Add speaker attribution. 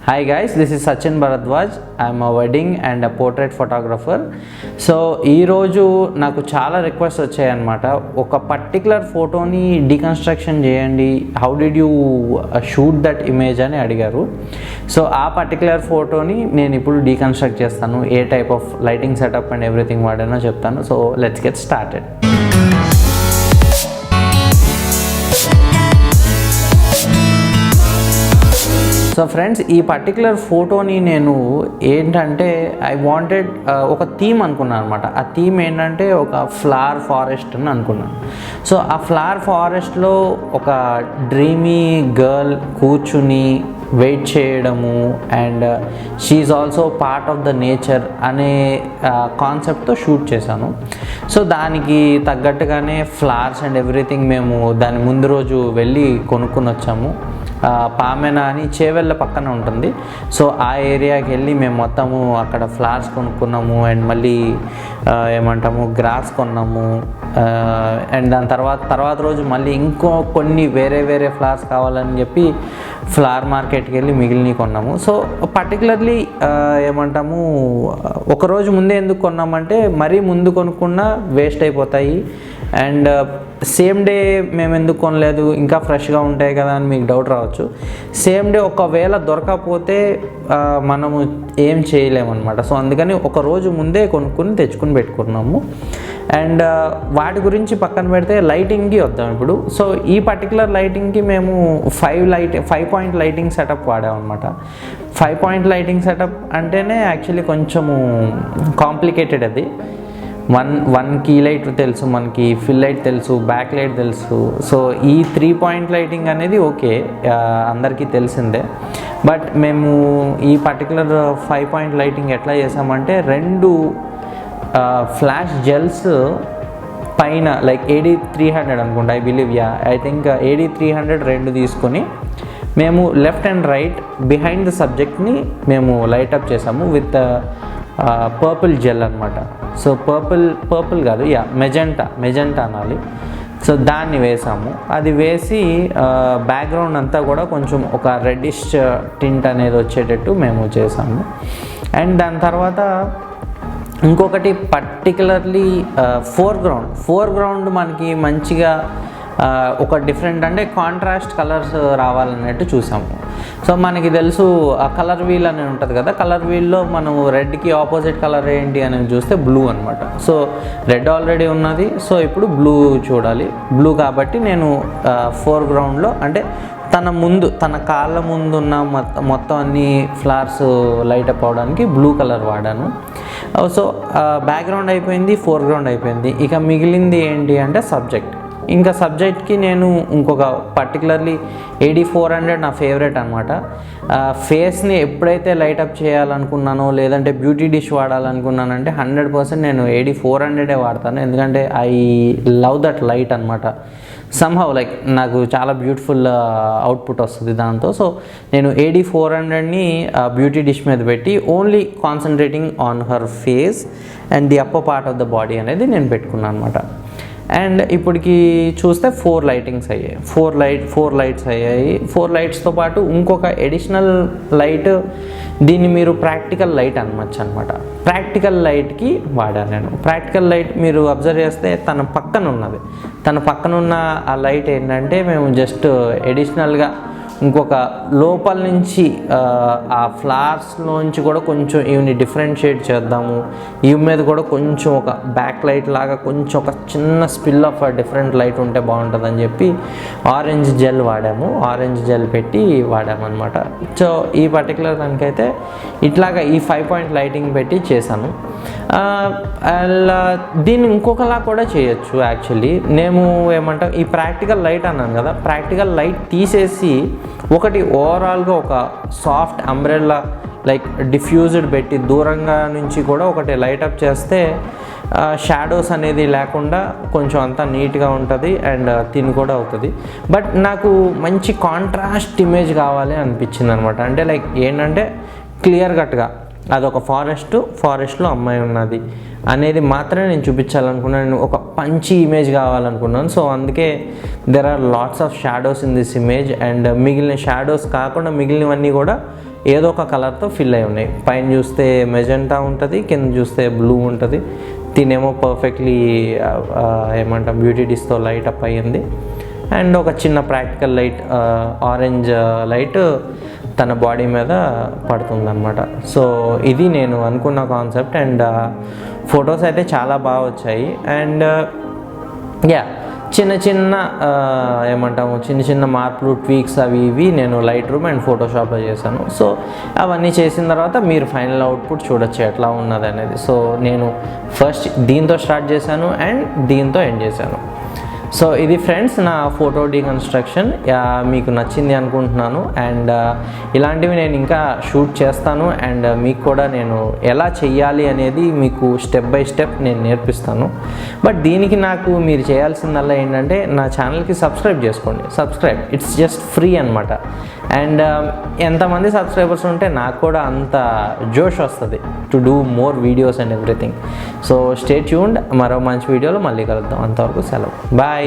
Speaker 1: Hi guys, this is Sachin Bharadwaj. I'm a wedding and a portrait photographer. So ఈరోజు నాకు చాలా request వచ్చాయన్నమాట. ఒక పర్టికులర్ ఫోటోని డీకన్స్ట్రక్షన్ చేయండి, how did you shoot that image అని అడిగారు. సో ఆ పర్టికులర్ ఫోటోని నేను ఇప్పుడు డీకన్స్ట్రక్ట్ చేస్తాను. ఏ type of lighting setup and everything వాడానో చెప్తాను. So let's get started. So friends, ఈ పర్టికులర్ ఫోటోని నేను ఏంటంటే ఐ వాంటెడ్ ఒక థీమ్ అనుకున్నాను అనమాట. ఆ థీమ్ ఏంటంటే ఒక ఫ్లవర్ ఫారెస్ట్ అని అనుకున్నాను. సో ఆ ఫ్లవర్ ఫారెస్ట్లో ఒక డ్రీమీ గర్ల్ కూర్చుని వెయిట్ చేయడము and she also part of the nature అనే కాన్సెప్ట్తో షూట్ చేశాను. సో దానికి తగ్గట్టుగానే ఫ్లవర్స్ అండ్ ఎవ్రీథింగ్ మేము దాని ముందు రోజు వెళ్ళి కొనుక్కొని వచ్చాము. పామెనా అని చేవెళ్ళ పక్కన ఉంటుంది. సో ఆ ఏరియాకి వెళ్ళి మేము మొత్తము అక్కడ ఫ్లవర్స్ కొనుక్కున్నాము అండ్ మళ్ళీ ఏమంటాము గ్రాస్ కొన్నాము. అండ్ దాని తర్వాత రోజు మళ్ళీ ఇంకో కొన్ని వేరే ఫ్లవర్స్ కావాలని చెప్పి ఫ్లవర్ మార్కెట్కి వెళ్ళి మిగిలినవి కొన్నాము. సో పర్టికులర్లీ ఏమంటాము ఒకరోజు ముందే ఎందుకు కొన్నామంటే మరీ ముందు కొనుక్కున్నా వేస్ట్ అయిపోతాయి. అండ్ సేమ్ డే మేము ఎందుకు కొనలేదు, ఇంకా ఫ్రెష్గా ఉంటాయి కదా అని మీకు డౌట్ రావచ్చు. సేమ్ డే ఒకవేళ దొరకకపోతే మనము ఏం చేయలేమన్నమాట. సో అందుకని ఒక రోజు ముందే కొనుక్కుని తెచ్చుకుని పెట్టుకున్నాము. అండ్ వాటి గురించి పక్కన పెడితే లైటింగ్కి వద్దాం ఇప్పుడు. సో ఈ పర్టికులర్ లైటింగ్కి మేము 5 పాయింట్ లైటింగ్ సెటప్ వాడామన్నమాట. 5 పాయింట్ లైటింగ్ సెటప్ అంటేనే యాక్చువల్లీ కొంచెము కాంప్లికేటెడ్. అది వన్ కీ లైట్ తెలుసు మనకి, ఫిల్ లైట్ తెలుసు, బ్యాక్ లైట్ తెలుసు. సో ఈ 3 పాయింట్ లైటింగ్ అనేది ఓకే, అందరికీ తెలిసిందే. బట్ మేము ఈ పర్టికులర్ 5 పాయింట్ లైటింగ్ ఎట్లా చేసామంటే 2 ఫ్లాష్ జెల్స్ పైన లైక్ AD300 అనుకుంటా, I believe, I think AD300 2 తీసుకొని మేము left and right behind the సబ్జెక్ట్ని మేము లైటప్ చేసాము విత్ పర్పుల్ జెల్ అనమాట. సో పర్పుల్ కాదు, మెజెంటా అనాలి. సో దాన్ని వేసాము. అది వేసి బ్యాక్గ్రౌండ్ అంతా కూడా కొంచెం ఒక రెడ్డిష్ టింట్ అనేది వచ్చేటట్టు మేము చేసాము. అండ్ దాని తర్వాత ఇంకొకటి పర్టికులర్లీ ఫోర్గ్రౌండ్ మనకి మంచిగా ఒక డిఫరెంట్ అంటే కాంట్రాస్ట్ కలర్స్ రావాలన్నట్టు చూసాము. సో మనకి తెలుసు ఆ కలర్ వీల్ అని ఉంటుంది కదా, కలర్ వీల్లో మనం రెడ్కి ఆపోజిట్ కలర్ ఏంటి అని చూస్తే బ్లూ అనమాట. సో రెడ్ ఆల్రెడీ ఉన్నది, సో ఇప్పుడు బ్లూ చూడాలి. బ్లూ కాబట్టి నేను ఫోర్గ్రౌండ్లో అంటే తన కాళ్ళ ముందు ఉన్న మొత్తం అన్ని ఫ్లవర్స్ లైటప్ అవడానికి బ్లూ కలర్ వాడాను. సో బ్యాక్గ్రౌండ్ అయిపోయింది, ఫోర్గ్రౌండ్ అయిపోయింది. ఇక మిగిలింది ఏంటి అంటే సబ్జెక్ట్. ఇంకా సబ్జెక్ట్కి నేను ఇంకొక పర్టికులర్లీ AD400 నా ఫేవరెట్ అనమాట. ఫేస్ని ఎప్పుడైతే లైటప్ చేయాలనుకున్నానో లేదంటే బ్యూటీ డిష్ వాడాలనుకున్నానంటే 100% నేను AD400 వాడతాను. ఎందుకంటే ఐ లవ్ దట్ లైట్ అనమాట. సమ్హౌ లైక్ నాకు చాలా బ్యూటిఫుల్ అవుట్పుట్ వస్తుంది దాంతో. సో నేను AD400ని బ్యూటీ డిష్ మీద పెట్టి only concentrating on her face and the upper part of the body అనేది నేను పెట్టుకున్నాను అనమాట. అండ్ ఇప్పటికి చూస్తే 4 లైటింగ్స్ అయ్యాయి, 4 లైట్స్ అయ్యాయి. 4 లైట్స్తో పాటు ఇంకొక ఎడిషనల్ లైట్, దీన్ని మీరు ప్రాక్టికల్ లైట్ అనమాట. ప్రాక్టికల్ లైట్కి వాడాను నేను. ప్రాక్టికల్ లైట్ మీరు అబ్జర్వ్ చేస్తే తన పక్కన ఉన్న ఆ లైట్ ఏంటంటే మేము జస్ట్ ఎడిషనల్గా ఇంకొక లోపల నుంచి ఆ ఫ్లవర్స్లోంచి కూడా కొంచెం ఇవన్నీ డిఫరెన్షియేట్ చేద్దాము, ఇవి మీద కూడా కొంచెం ఒక బ్యాక్ లైట్ లాగా కొంచెం ఒక చిన్న స్పిల్ ఆఫ్ డిఫరెంట్ లైట్ ఉంటే బాగుంటుందని చెప్పి ఆరెంజ్ జెల్ పెట్టి వాడాము అనమాట. సో ఈ పర్టికులర్ దానికైతే ఇట్లాగా ఈ 5 పాయింట్ లైటింగ్ పెట్టి చేశాను. దీన్ని ఇంకొకలా కూడా చేయొచ్చు యాక్చువల్లీ. నేను ఏమంటాం ఈ ప్రాక్టికల్ లైట్ అన్నాను కదా, ప్రాక్టికల్ లైట్ తీసేసి ఒకటి ఓవరాల్గా ఒక సాఫ్ట్ అంబ్రెల్లా లైక్ డిఫ్యూజ్డ్ పెట్టి దూరంగా నుంచి కూడా ఒకటి లైటప్ చేస్తే షాడోస్ అనేది లేకుండా కొంచెం అంతా నీట్గా ఉంటుంది అండ్ థిన్ కూడా అవుతుంది. బట్ నాకు మంచి కాంట్రాస్ట్ ఇమేజ్ కావాలి అనిపించింది అనమాట. అంటే లైక్ ఏంటంటే క్లియర్ కట్గా అదొక ఫారెస్ట్లో అమ్మాయి ఉన్నది అనేది మాత్రమే నేను చూపించాలనుకున్నాను. నేను ఒక పంచి ఇమేజ్ కావాలనుకున్నాను. సో అందుకే there are lots of shadows in this image. And మిగిలిన షాడోస్ కాకుండా మిగిలినవన్నీ కూడా ఏదో ఒక కలర్తో ఫిల్ అయి ఉన్నాయి. పైన చూస్తే మెజెంటా ఉంటుంది, కింద చూస్తే బ్లూ ఉంటుంది. తినేమో పర్ఫెక్ట్లీ ఏమంటాం బ్యూటీ డిస్తో లైట్ అప్ అయ్యింది. అండ్ ఒక చిన్న ప్రాక్టికల్ లైట్ ఆరెంజ్ లైట్ తన బాడీ మీద పడుతుందన్నమాట. సో ఇది నేను అనుకున్న కాన్సెప్ట్. అండ్ ఫొటోస్ అయితే చాలా బాగా వచ్చాయి. అండ్ చిన్న చిన్న మార్పులు, ట్వీక్స్ అవి ఇవి నేను లైట్ రూమ్ అండ్ ఫోటోషాప్లో చేశాను. సో అవన్నీ చేసిన తర్వాత మీరు ఫైనల్ అవుట్పుట్ చూడొచ్చు ఎట్లా ఉన్నది అనేది. సో నేను ఫస్ట్ దీంతో స్టార్ట్ చేశాను అండ్ దీంతో ఎండ్ చేశాను. సో ఇది ఫ్రెండ్స్ నా ఫోటో డీకన్స్ట్రక్షన్. మీకు నచ్చింది అనుకుంటున్నాను. అండ్ ఇలాంటివి నేను ఇంకా షూట్ చేస్తాను. అండ్ మీకు కూడా నేను ఎలా చెయ్యాలి అనేది మీకు స్టెప్ బై స్టెప్ నేను నేర్పిస్తాను. బట్ దీనికి నాకు మీరు చేయాల్సిందల్లా ఏంటంటే నా ఛానల్కి సబ్స్క్రైబ్ చేసుకోండి. ఇట్స్ జస్ట్ ఫ్రీ అనమాట. అండ్ ఎంతమంది సబ్స్క్రైబర్స్ ఉంటే నాకు కూడా అంత జోష్ వస్తుంది to do more videos and everything. So stay tuned. మరో మంచి వీడియోలో మళ్ళీ కలుద్దాం. అంతవరకు సెలవు. బాయ్.